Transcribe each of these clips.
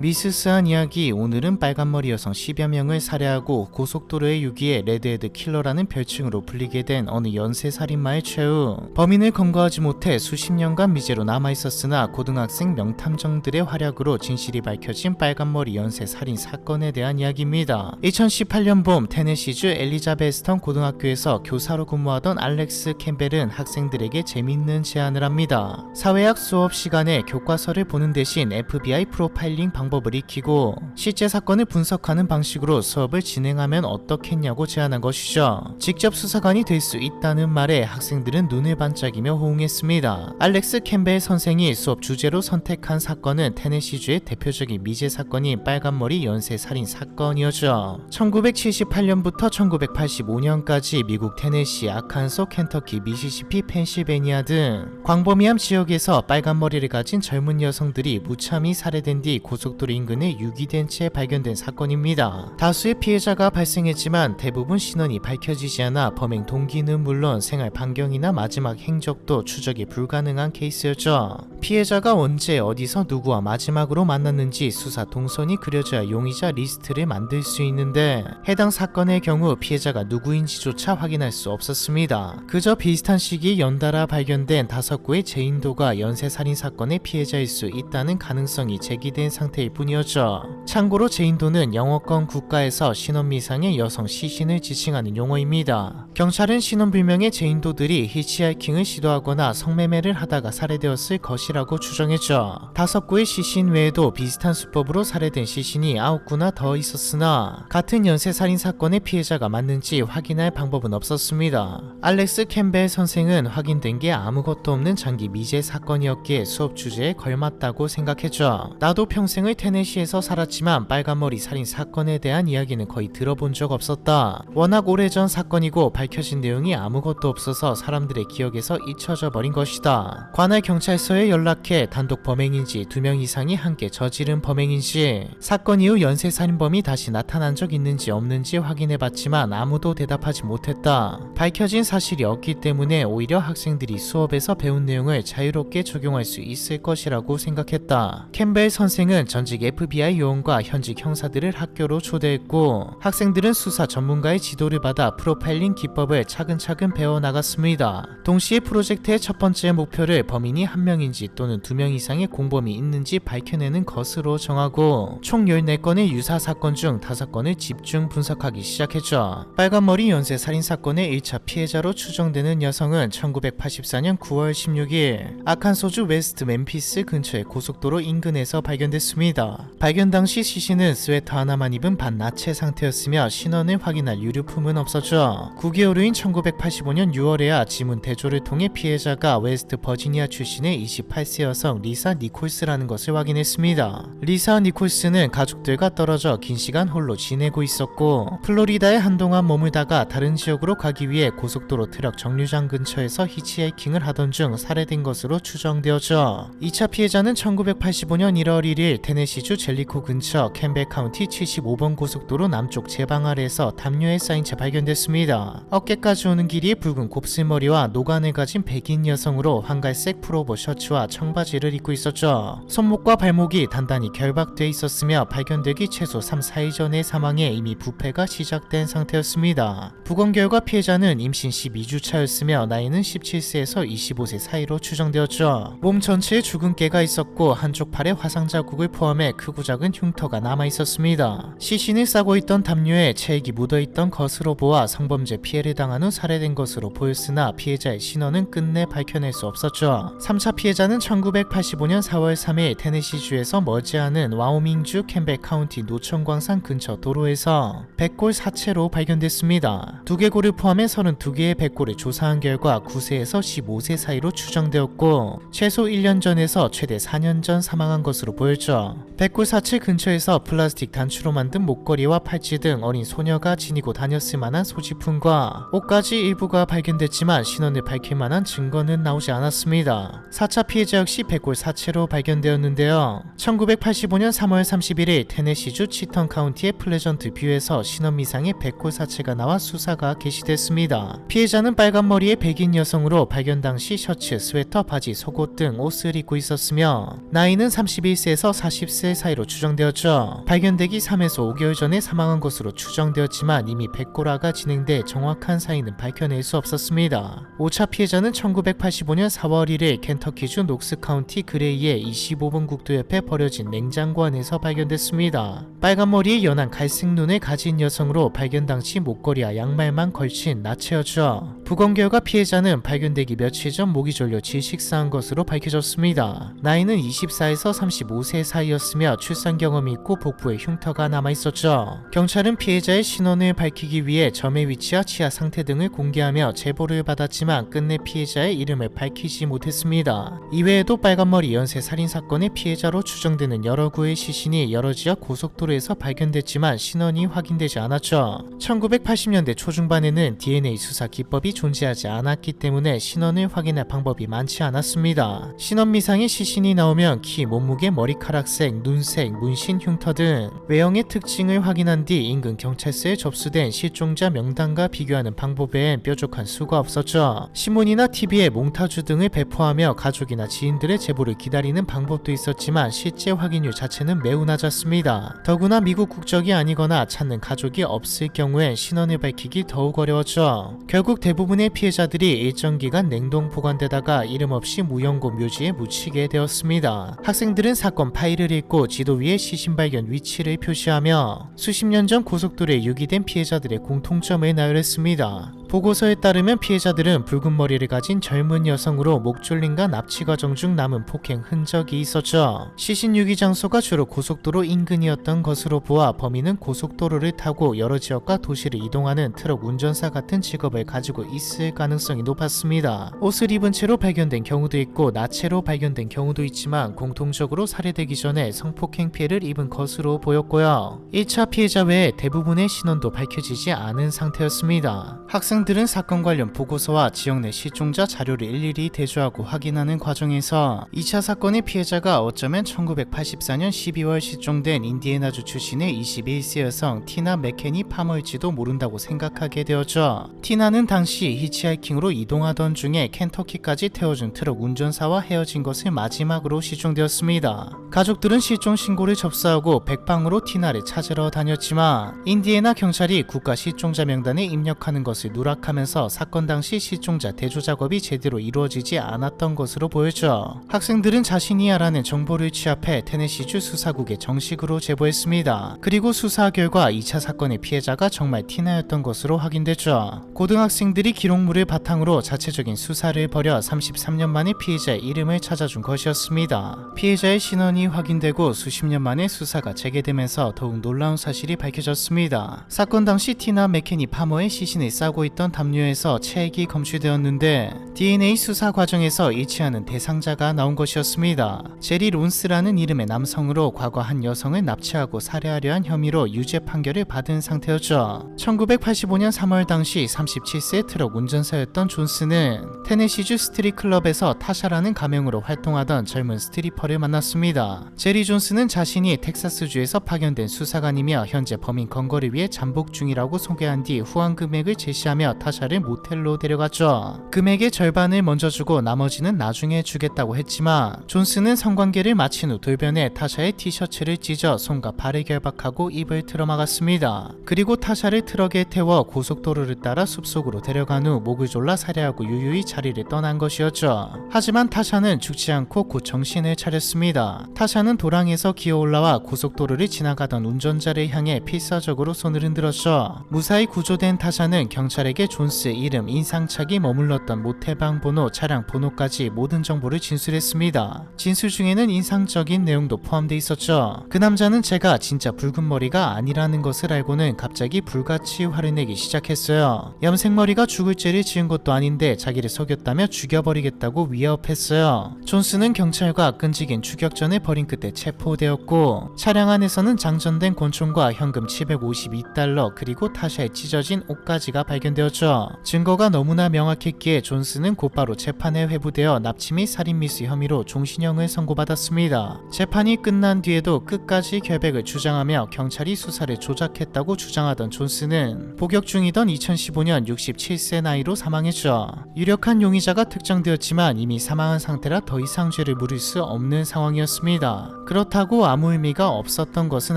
미스스한 이야기. 오늘은 빨간머리 여성 10여 명을 살해하고 고속도로에 유기해 레드헤드 킬러라는 별칭으로 불리게 된 어느 연쇄살인마의 최후. 범인을 검거하지 못해 수십 년간 미제로 남아있었으나 고등학생 명탐정들의 활약으로 진실이 밝혀진 빨간머리 연쇄살인 사건에 대한 이야기입니다. 2018년 봄 테네시주 엘리자베스턴 고등학교에서 교사로 근무하던 알렉스 캠벨은 학생들에게 재밌는 제안을 합니다. 사회학 수업 시간에 교과서를 보는 대신 FBI 프로파일링 방법을 익히고 실제 사건을 분석하는 방식으로 수업을 진행하면 어떻겠냐고 제안한 것이죠. 직접 수사관이 될 수 있다는 말에 학생들은 눈을 반짝이며 호응했습니다. 알렉스 캠벨 선생이 수업 주제로 선택한 사건은 테네시주의 대표적인 미제 사건인 빨간머리 연쇄살인 사건이었죠. 1978년부터 1985년까지 미국 테네시, 아칸소, 켄터키, 미시시피, 펜실베니아 등 광범위한 지역에서 빨간머리를 가진 젊은 여성들이 무참히 살해된 뒤 고속도로 인근에 유기된 채 발견된 사건입니다. 다수의 피해자가 발생했지만 대부분 신원이 밝혀지지 않아 범행 동기는 물론 생활 반경이나 마지막 행적도 추적이 불가능한 케이스였죠. 피해자가 언제 어디서 누구와 마지막으로 만났는지 수사 동선이 그려져야 용의자 리스트를 만들 수 있는데 해당 사건의 경우 피해자가 누구인지조차 확인할 수 없었습니다. 그저 비슷한 시기에 연달아 발견된 5구의 재인도가 연쇄살인 사건의 피해자일 수 있다는 가능성이 제기된 상태일 뿐이었죠. 참고로 재인도는 영어권 국가에서 신원미상의 여성 시신을 지칭하는 용어입니다. 경찰은 신원불명의 재인도들이 히치하이킹을 시도하거나 성매매를 하다가 살해되었을 것이라고 추정했죠. 5구의 시신 외에도 비슷한 수법으로 살해된 시신이 9구나 더 있었으나 같은 연쇄살인 사건의 피해자가 맞는지 확인할 방법은 없었습니다. 알렉스 캠벨 선생은 확인된 게 아무것도 없는 장기 미제 사건이었기에 수업 주제에 걸맞다고 생각했죠. 나도 평생을 테네시에서 살았지만 빨간머리 살인 사건에 대한 이야기는 거의 들어본 적 없었다. 워낙 오래전 사건이고 밝혀진 내용이 아무것도 없어서 사람들의 기억에서 잊혀져 버린 것이다. 관할 경찰서에 연락해 단독 범행인지 2명 이상이 함께 저지른 범행인지 사건 이후 연쇄살인범이 다시 나타난 적 있는지 없는지 확인해봤지만 아무도 대답하지 못했다. 밝혀진 사실이 없기 때문에 오히려 학생들이 수업에서 배운 내용을 자유롭게 적용할 수 있을 것이라고 생각했다. 캠벨 선생은 전직 FBI 요원과 현직 형사들을 학교로 초대했고 학생들은 수사 전문가의 지도를 받아 프로파일링 기법을 차근차근 배워나갔습니다. 동시에 프로젝트의 첫 번째 목표를 범인이 1명인지 또는 2명 이상의 공범이 있는지 밝혀내는 것으로 정하고 총 14건의 유사 사건 중 5건을 집중 분석하기 시작했죠. 빨간머리 연쇄살인 사건의 1차 피해자로 추정되는 여성은 1984년 9월 16일 아칸소주 웨스트 멤피스 근처의 고속도로 인근에서 발견됐습니다. 발견 당시 시신은 스웨터 하나만 입은 반나체 상태였으며 신원을 확인할 유류품은 없었죠. 9개월 후인 1985년 6월에야 지문 대조를 통해 피해자가 웨스트 버지니아 출신의 28세 여성 리사 니콜스라는 것을 확인했습니다. 리사 니콜스는 가족들과 떨어져 긴 시간 홀로 지내고 있었고 플로리다에 한동안 머물다가 다른 지역으로 가기 위해 고속도로 트럭 정류장 근처에서 히치하이킹을 하던 중 살해된 것으로 추정되었죠. 2차 피해자는 1985년 1월 1일 테네시주 젤리코 근처 캠벨 카운티 75번 고속도로 남쪽 제방 아래에서 담요에 쌓인 채 발견됐습니다. 어깨까지 오는 길이의 붉은 곱슬머리와 노관을 가진 백인 여성으로 황갈색 풀오버 셔츠와 청바지를 입고 있었죠. 손목과 발목이 단단히 결박돼 있었으며 발견되기 최소 3-4일 전의 사망에 이미 부패가 시작된 상태였습니다. 부검 결과 피해자는 임신 12주차였으며 나이는 17세에서 25세 사이로 추정되었죠. 몸 전체에 죽은 깨가 있었고 한쪽 팔에 화상 자국을 포함해 크고 작은 흉터가 남아있었습니다. 시신을 싸고 있던 담요에 체액이 묻어있던 것으로 보아 성범죄 피해를 당한 후 살해된 것으로 보였으나 피해자의 신원은 끝내 밝혀낼 수 없었죠. 3차 피해자는 1985년 4월 3일 테네시주에서 머지않은 와오밍주 캠벨 카운티 노천광산 근처 도로에서 백골 사체로 발견됐습니다. 두개골을 포함해 32개의 백골을 조사한 결과 9세에서 15세 사이로 추정되었고 최소 1년 전에서 최대 4년 전 사망한 것으로 보였죠. 백골 사체 근처에서 플라스틱 단추로 만든 목걸이와 팔찌 등 어린 소녀가 지니고 다녔을 만한 소지품과 옷까지 일부가 발견됐지만 신원을 밝힐 만한 증거는 나오지 않았습니다. 4차 피해자 역시 백골 사체로 발견되었는데요. 1985년 3월 31일 테네시주 치턴 카운티의 플레전트 뷰에서 신원미상의 백골 사체가 나와 수사가 개시됐습니다. 피해자는 빨간 머리의 백인 여성으로 발견 당시 셔츠, 스웨터, 바지, 속옷 등 옷을 입고 있었으며 나이는 31세에서 30세 사이로 추정되었죠. 발견되기 3에서 5개월 전에 사망한 것으로 추정되었지만 이미 백골화가 진행돼 정확한 사인은 밝혀낼 수 없었습니다. 5차 피해자는 1985년 4월 1일 켄터키주 녹스카운티 그레이의 25번 국도 옆에 버려진 냉장고 안에서 발견됐습니다. 빨간 머리에 연한 갈색 눈을 가진 여성으로 발견 당시 목걸이와 양말만 걸친 나체였죠. 부검 결과 피해자는 발견되기 며칠 전 목이 졸려 질식사한 것으로 밝혀졌습니다. 나이는 24에서 35세 사이였으며 출산 경험이 있고 복부에 흉터가 남아있었죠. 경찰은 피해자의 신원을 밝히기 위해 점의 위치와 치아 상태 등을 공개하며 제보를 받았지만 끝내 피해자의 이름을 밝히지 못했습니다. 이외에도 빨간머리 연쇄 살인사건의 피해자로 추정되는 여러 구의 시신이 여러 지역 고속도로에서 발견됐지만 신원이 확인되지 않았죠. 1980년대 초중반에는 DNA 수사 기법이 존재하지 않았기 때문에 신원을 확인할 방법이 많지 않았습니다. 신원 미상의 시신이 나오면 키, 몸무게, 머리카락색, 눈색, 문신, 흉터 등 외형의 특징을 확인한 뒤 인근 경찰서에 접수된 실종자 명단과 비교하는 방법 외엔 뾰족한 수가 없었죠. 신문이나 TV에 몽타주 등을 배포하며 가족이나 지인들의 제보를 기다리는 방법도 있었지만 실제 확인율 자체는 매우 낮았습니다. 더구나 미국 국적이 아니거나 찾는 가족이 없을 경우엔 신원을 밝히기 더욱 어려웠죠. 결국 대부분의 피해자들이 일정 기간 냉동 보관되다가 이름 없이 무연고 묘지에 묻히게 되었습니다. 학생들은 사건 파일을 읽고 지도 위에 시신 발견 위치를 표시하며 수십 년 전 고속도로에 유기된 피해자들의 공통점을 나열했습니다. 보고서에 따르면 피해자들은 붉은 머리를 가진 젊은 여성으로 목졸림과 납치 과정 중 남은 폭행 흔적이 있었죠. 시신 유기 장소가 주로 고속도로 인근이었던 것으로 보아 범인은 고속도로를 타고 여러 지역과 도시를 이동하는 트럭 운전사 같은 직업을 가지고 있을 가능성이 높았습니다. 옷을 입은 채로 발견된 경우도 있고 나체로 발견된 경우도 있지만 공통적으로 살해되기 전에 성폭행 피해를 입은 것으로 보였고요. 1차 피해자 외에 대부분의 신원도 밝혀지지 않은 상태였습니다. 학생들은 사건 관련 보고서와 지역 내 실종자 자료를 일일이 대조하고 확인하는 과정에서 2차 사건의 피해자가 어쩌면 1984년 12월 실종된 인디애나주 출신의 21세 여성 티나 맥케니 파머일지도 모른다고 생각하게 되었죠. 티나는 당시 히치하이킹으로 이동하던 중에 켄터키까지 태워준 트럭 운전사와 헤어진 것을 마지막으로 실종되었습니다. 가족들은 실종 신고를 접수하고 백방으로 티나를 찾으러 다녔지만 인디애나 경찰이 국가 실종자 명단에 입력하는 것을 누락하면서 사건 당시 실종자 대조 작업이 제대로 이루어지지 않았던 것으로 보였죠. 학생들은 자신이 알아낸 정보를 취합해 테네시주 수사국에 정식으로 제보했습니다. 그리고 수사 결과 2차 사건의 피해자가 정말 티나였던 것으로 확인됐죠. 고등학생들이 기록물을 바탕으로 자체적인 수사를 벌여 33년 만에 피해자의 이름을 찾아준 것이었습니다. 피해자의 신원이 확인되고 수십 년 만에 수사가 재개되면서 더욱 놀라운 사실이 밝혀졌습니다. 사건 당시 티나 맥케니 파머의 시신을 싸고 있던 담요에서 체액이 검출되었는데 DNA 수사 과정에서 일치하는 대상자가 나온 것이었습니다. 제리 론스라는 이름의 남성으로 과거 한 여성을 납치하고 살해하려 한 혐의로 유죄 판결을 받은 상태였죠. 1985년 3월 당시 37세 트럭 운전사였던 존스는 테네시주 스트릿 클럽에서 타샤라는 가명으로 활동하던 젊은 스트리퍼를 만났습니다. 제리 존스는 자신이 텍사스주에서 파견된 수사관이며 현재 범인 검거를 위해 잠복 중이라고 소개한 뒤 후원 금액을 제시하며 타샤를 모텔로 데려갔죠. 금액의 절반을 먼저 주고 나머지는 나중에 주겠다고 했지만 존스는 성관계를 마친 후 돌변해 타샤의 티셔츠를 찢어 손과 발을 결박하고 입을 틀어막았습니다. 그리고 타샤를 트럭에 태워 고속도로를 따라 숲속으로 데려간 후 목을 졸라 살해하고 유유히 자리를 떠난 것이었죠. 하지만 타샤는 죽지 않고 곧 정신을 차렸습니다. 타샤는 도랑에서 기어올라와 고속도로를 지나가던 운전자를 향해 필사적으로 손을 흔들었죠. 무사히 구조된 타샤는 경찰에게 존스 이름, 인상착이 머물렀던 모텔방 번호, 차량 번호까지 모든 정보를 진술했습니다. 진술 중에는 인상적인 내용도 포함되어 있었죠. 그 남자는 제가 진짜 붉은 머리가 아니라는 것을 알고는 갑자기 불같이 화를 내기 시작했어요. 염색머리가 죽을 죄를 지은 것도 아닌데 자기를 속였다며 죽여버리겠다고 위협했어요. 존스는 경찰과 끈질긴 추격전을 벌인 끝에 체포되었고 차량 안에서는 장전된 권총과 현금 752달러 그리고 타샤의 찢어진 옷가지가 발견되었습니다. 되었죠. 증거가 너무나 명확했기에 존스는 곧바로 재판에 회부되어 납치 및 살인 미수 혐의로 종신형을 선고받았습니다. 재판이 끝난 뒤에도 끝까지 결백을 주장하며 경찰이 수사를 조작했다고 주장하던 존스는 복역 중이던 2015년 67세 나이로 사망했죠. 유력한 용의자가 특정되었지만 이미 사망한 상태라 더 이상 죄를 물을 수 없는 상황이었습니다. 그렇다고 아무 의미가 없었던 것은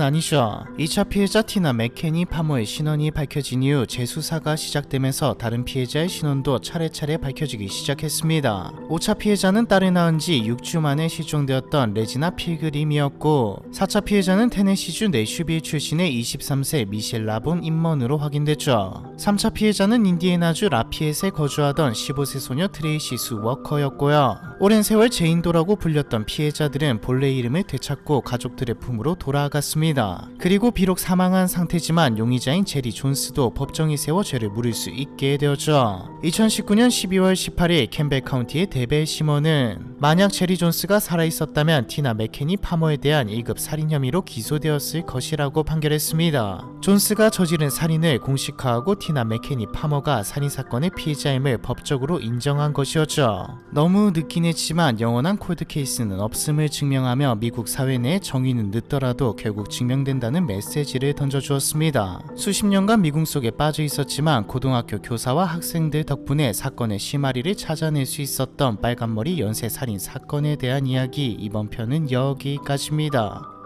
아니죠. 2차 피해자 티나 맥케니 파머의 신원이 밝혀진 이후 재수사가 시작되면서 다른 피해자의 신원도 차례차례 밝혀지기 시작했습니다. 5차 피해자는 딸을 낳은 지 6주 만에 실종되었던 레지나 필그림이었고 4차 피해자는 테네시주 내슈빌 출신의 23세 미셸 라본 임먼으로 확인됐죠. 3차 피해자는 인디애나주 라피엣에 거주하던 15세 소녀 트레이시 수 워커였고요. 오랜 세월 제인도라고 불렸던 피해자들은 본래 이름을 되찾고 가족들의 품으로 돌아갔습니다. 그리고 비록 사망한 상태지만 용의자인 제리 존스도 법정에 세워 죄를 물을 수 있게 되었죠. 2019년 12월 18일 캠벨 카운티의 데벨 시먼은 만약 제리 존스가 살아있었다면 티나 맥케니 파머에 대한 1급 살인 혐의로 기소되었을 것이라고 판결했습니다. 존스가 저지른 살인을 공식화하고 티나 맥케니 파머가 살인사건의 피해자임을 법적으로 인정한 것이었죠. 너무 늦긴 했지만 영원한 콜드케이스는 없음을 증명하며 미국 사회 내 정의는 늦더라도 결국 증명된다는 메시지를 던져주었습니다. 수십 년간 미궁 속에 빠져 있었지만 고등학교 교사와 학생들 덕분에 사건의 실마리를 찾아낼 수 있었던 빨간머리 연쇄살인 사건에 대한 이야기, 이번 편은 여기까지입니다.